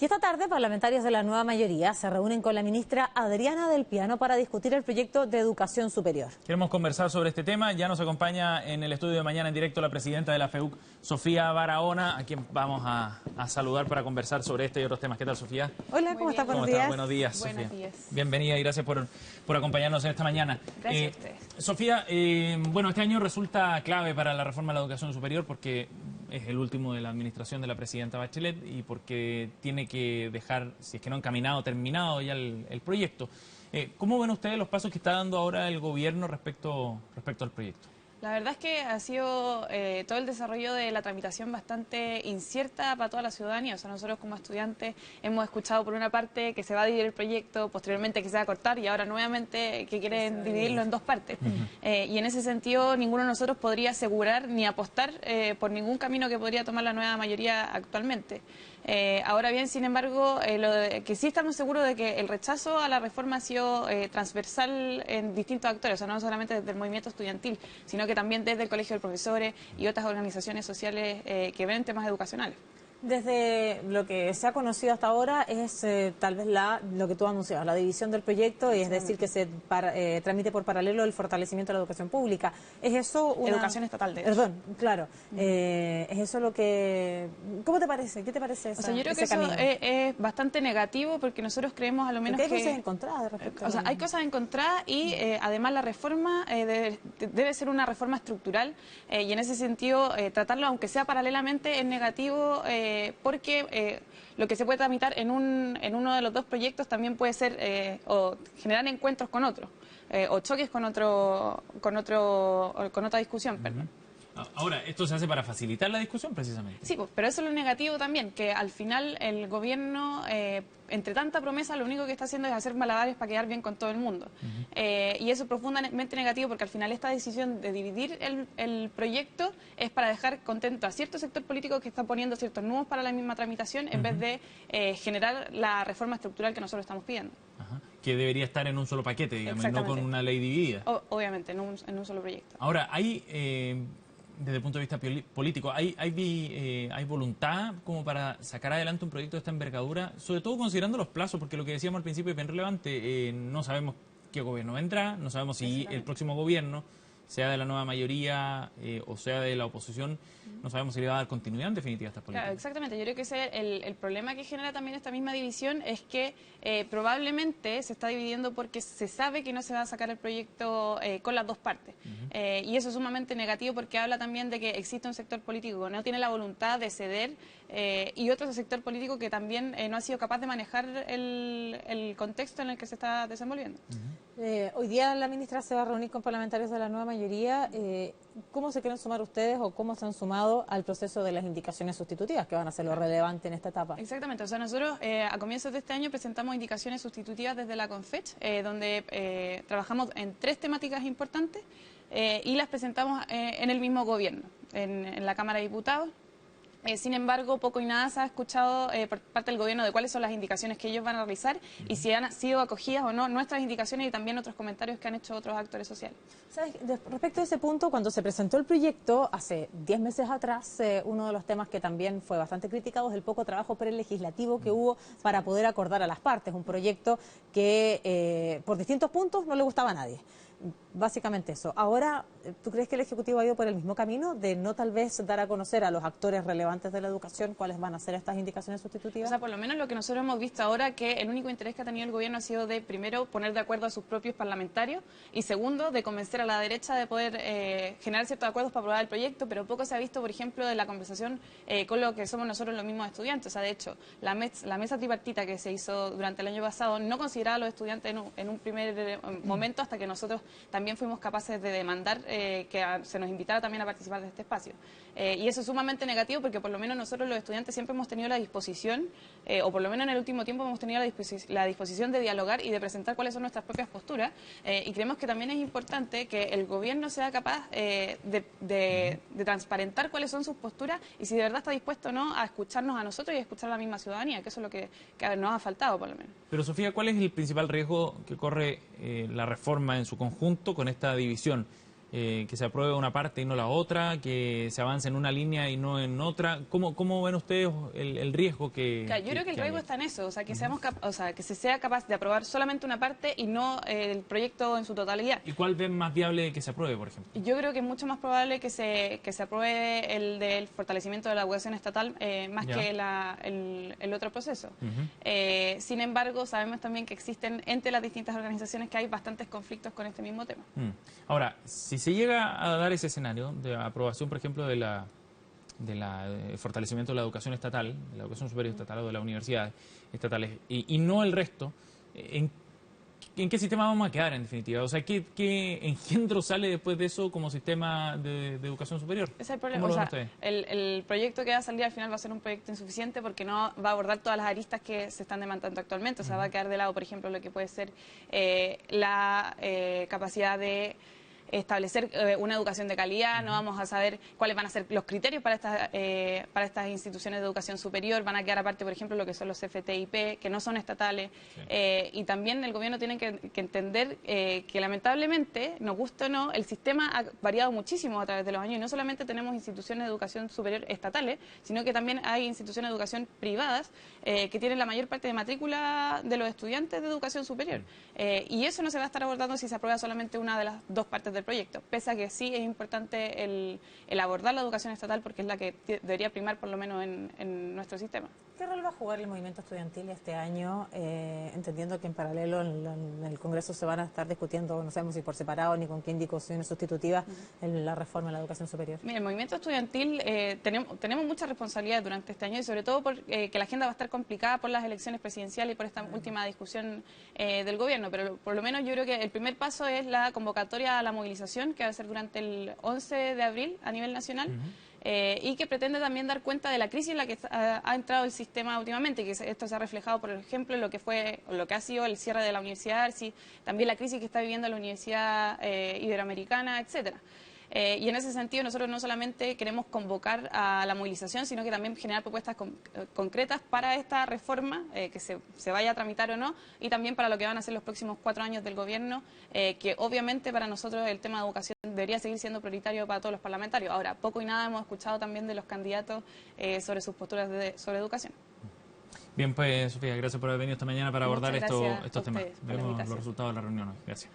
Y esta tarde, parlamentarios de la nueva mayoría se reúnen con la ministra Adriana del Piano para discutir el proyecto de educación superior. Queremos conversar sobre este tema. Ya nos acompaña en el estudio de mañana en directo la presidenta de la FEUC, Sofía Barahona, a quien vamos a saludar para conversar sobre este y otros temas. ¿Qué tal, Sofía? Hola, ¿cómo estás? ¿Cómo estás? Buenos días, Sofía. Buenos días. Bienvenida y gracias por acompañarnos en esta mañana. Gracias a ustedes. Sofía, bueno, este año resulta clave para la reforma de la educación superior porque es el último de la administración de la presidenta Bachelet y porque tiene que dejar, si es que no encaminado, terminado ya el proyecto. ¿Cómo ven ustedes los pasos que está dando ahora el gobierno respecto al proyecto? La verdad es que ha sido todo el desarrollo de la tramitación bastante incierta para toda la ciudadanía. O sea, nosotros como estudiantes hemos escuchado por una parte que se va a dividir el proyecto, posteriormente que se va a cortar y ahora nuevamente que quieren dividirlo en dos partes. Y en ese sentido ninguno de nosotros podría asegurar ni apostar por ningún camino que podría tomar la nueva mayoría actualmente. Ahora bien, sin embargo, que sí estamos seguros de que el rechazo a la reforma ha sido transversal en distintos actores, o sea, no solamente desde el movimiento estudiantil, sino que también desde el Colegio de Profesores y otras organizaciones sociales que ven temas educacionales. Desde lo que se ha conocido hasta ahora es tal vez lo que tú anunciabas, la división del proyecto, y es decir, que se tramite por paralelo el fortalecimiento de la educación pública. ¿Es eso una... Educación estatal, de hecho. Perdón, claro. ¿Es eso lo que... ¿Cómo te parece? ¿Qué te parece O sea, yo creo que eso es bastante negativo porque nosotros creemos a lo menos porque hay que... cosas encontradas respecto O sea, hay cosas encontradas y además la reforma debe ser una reforma estructural y en ese sentido tratarlo, aunque sea paralelamente, es negativo porque lo que se puede tramitar en uno de los dos proyectos también puede ser o generar encuentros con otros o choques con otra discusión, perdón. Ahora, esto se hace para facilitar la discusión, precisamente. Sí, pues, pero eso es lo negativo también, que al final el gobierno, entre tanta promesa, lo único que está haciendo es hacer malabares para quedar bien con todo el mundo. Y eso es profundamente negativo porque al final esta decisión de dividir el proyecto es para dejar contento a cierto sector político que está poniendo ciertos nudos para la misma tramitación en vez de generar la reforma estructural que nosotros estamos pidiendo. Que debería estar en un solo paquete, digamos, y no con una ley dividida. Obviamente, en un solo proyecto. Ahora, hay... desde el punto de vista político, ¿hay voluntad como para sacar adelante un proyecto de esta envergadura? Sobre todo considerando los plazos, porque lo que decíamos al principio es bien relevante. No sabemos qué gobierno vendrá, no sabemos si el próximo gobierno, sea de la nueva mayoría o sea de la oposición, no sabemos si le va a dar continuidad en definitiva a estas políticas. Claro, exactamente. Yo creo que el problema que genera también esta misma división es que probablemente se está dividiendo porque se sabe que no se va a sacar el proyecto con las dos partes. Y eso es sumamente negativo porque habla también de que existe un sector político que no tiene la voluntad de ceder y otro sector político que también no ha sido capaz de manejar el contexto en el que se está desenvolviendo. Hoy día la ministra se va a reunir con parlamentarios de la nueva mayoría. ¿Cómo se quieren sumar ustedes o cómo se han sumado al proceso de las indicaciones sustitutivas que van a ser lo relevante en esta etapa? Exactamente, o sea, nosotros a comienzos de este año presentamos indicaciones sustitutivas desde la CONFECH, donde trabajamos en 3 temáticas importantes y las presentamos en el mismo gobierno, en la Cámara de Diputados. Sin embargo, poco y nada se ha escuchado por parte del gobierno de cuáles son las indicaciones que ellos van a realizar y si han sido acogidas o no nuestras indicaciones y también otros comentarios que han hecho otros actores sociales. ¿Sabes? Respecto a ese punto, cuando se presentó el proyecto hace 10 meses atrás, uno de los temas que también fue bastante criticado es el poco trabajo prelegislativo que hubo para poder acordar a las partes. Un proyecto que por distintos puntos no le gustaba a nadie. Básicamente eso. Ahora, ¿tú crees que el Ejecutivo ha ido por el mismo camino de no tal vez dar a conocer a los actores relevantes de la educación cuáles van a ser estas indicaciones sustitutivas? O sea, por lo menos lo que nosotros hemos visto ahora, que el único interés que ha tenido el gobierno ha sido de, primero, poner de acuerdo a sus propios parlamentarios y, segundo, de convencer a la derecha de poder generar ciertos acuerdos para aprobar el proyecto, pero poco se ha visto, por ejemplo, de la conversación con lo que somos nosotros los mismos estudiantes. O sea, de hecho, la mesa tripartita que se hizo durante el año pasado no consideraba a los estudiantes en un primer momento hasta que nosotros también fuimos capaces de demandar que se nos invitara también a participar de este espacio. Y eso es sumamente negativo porque por lo menos nosotros los estudiantes siempre hemos tenido la disposición, o por lo menos en el último tiempo hemos tenido la disposición de dialogar y de presentar cuáles son nuestras propias posturas. Y creemos que también es importante que el gobierno sea capaz de transparentar cuáles son sus posturas y si de verdad está dispuesto o no a escucharnos a nosotros y a escuchar a la misma ciudadanía, que eso es lo que nos ha faltado por lo menos. Pero Sofía, ¿cuál es el principal riesgo que corre la reforma en su conjunto con esta división? que se apruebe una parte y no la otra, que se avance en una línea y no en otra. ¿Cómo ven ustedes el riesgo que Claro, yo creo que el riesgo hay? está en eso, o sea, que que se sea capaz de aprobar solamente una parte y no el proyecto en su totalidad. ¿Y cuál ven más viable que se apruebe, por ejemplo? Yo creo que es mucho más probable que se apruebe el del fortalecimiento de la educación estatal más Ya. que el otro proceso. Sin embargo, sabemos también que existen entre las distintas organizaciones que hay bastantes conflictos con este mismo tema. Ahora, si se llega a dar ese escenario de aprobación, por ejemplo, del fortalecimiento de la educación estatal, de la educación superior estatal o de las universidades estatales, y no el resto, ¿en qué sistema vamos a quedar en definitiva? O sea, ¿qué engendro sale después de eso como sistema de educación superior? Ese es el problema. ¿Cómo lo O ven sea, ustedes? el proyecto que va a salir al final va a ser un proyecto insuficiente porque no va a abordar todas las aristas que se están demandando actualmente. O sea, va a quedar de lado, por ejemplo, lo que puede ser la capacidad de establecer una educación de calidad. No vamos a saber cuáles van a ser los criterios para estas instituciones de educación superior. Van a quedar aparte, por ejemplo, lo que son los FTIP, que no son estatales. Sí. Y también el gobierno tiene que entender que lamentablemente, nos guste o no, el sistema ha variado muchísimo a través de los años y no solamente tenemos instituciones de educación superior estatales, sino que también hay instituciones de educación privadas que tienen la mayor parte de matrícula de los estudiantes de educación superior. Y eso no se va a estar abordando si se aprueba solamente una de las dos partes del proyecto, pese a que sí es importante el abordar la educación estatal porque es la que debería primar por lo menos en nuestro sistema. ¿Qué rol va a jugar el movimiento estudiantil este año, entendiendo que en paralelo en el Congreso se van a estar discutiendo, no sabemos si por separado ni con qué indicaciones sustitutivas, en la reforma de la educación superior? Mira, el movimiento estudiantil tenemos muchas responsabilidades durante este año y sobre todo porque la agenda va a estar complicada por las elecciones presidenciales y por esta última discusión del gobierno, pero por lo menos yo creo que el primer paso es la convocatoria a la movilización que va a ser durante el 11 de abril a nivel nacional. Y que pretende también dar cuenta de la crisis en la que ha entrado el sistema últimamente, que esto se ha reflejado, por ejemplo, en lo que ha sido el cierre de la Universidad Arci, también la crisis que está viviendo la Universidad Iberoamericana, etcétera. Y en ese sentido nosotros no solamente queremos convocar a la movilización, sino que también generar propuestas concretas para esta reforma, que se vaya a tramitar o no, y también para lo que van a ser los próximos 4 años del gobierno, que obviamente para nosotros el tema de educación debería seguir siendo prioritario para todos los parlamentarios. Ahora, poco y nada hemos escuchado también de los candidatos sobre sus posturas sobre educación. Bien, pues Sofía, gracias por haber venido esta mañana para abordar Muchas gracias estos a temas. ustedes por la Vemos los invitación. resultados de la reunión hoy. Gracias.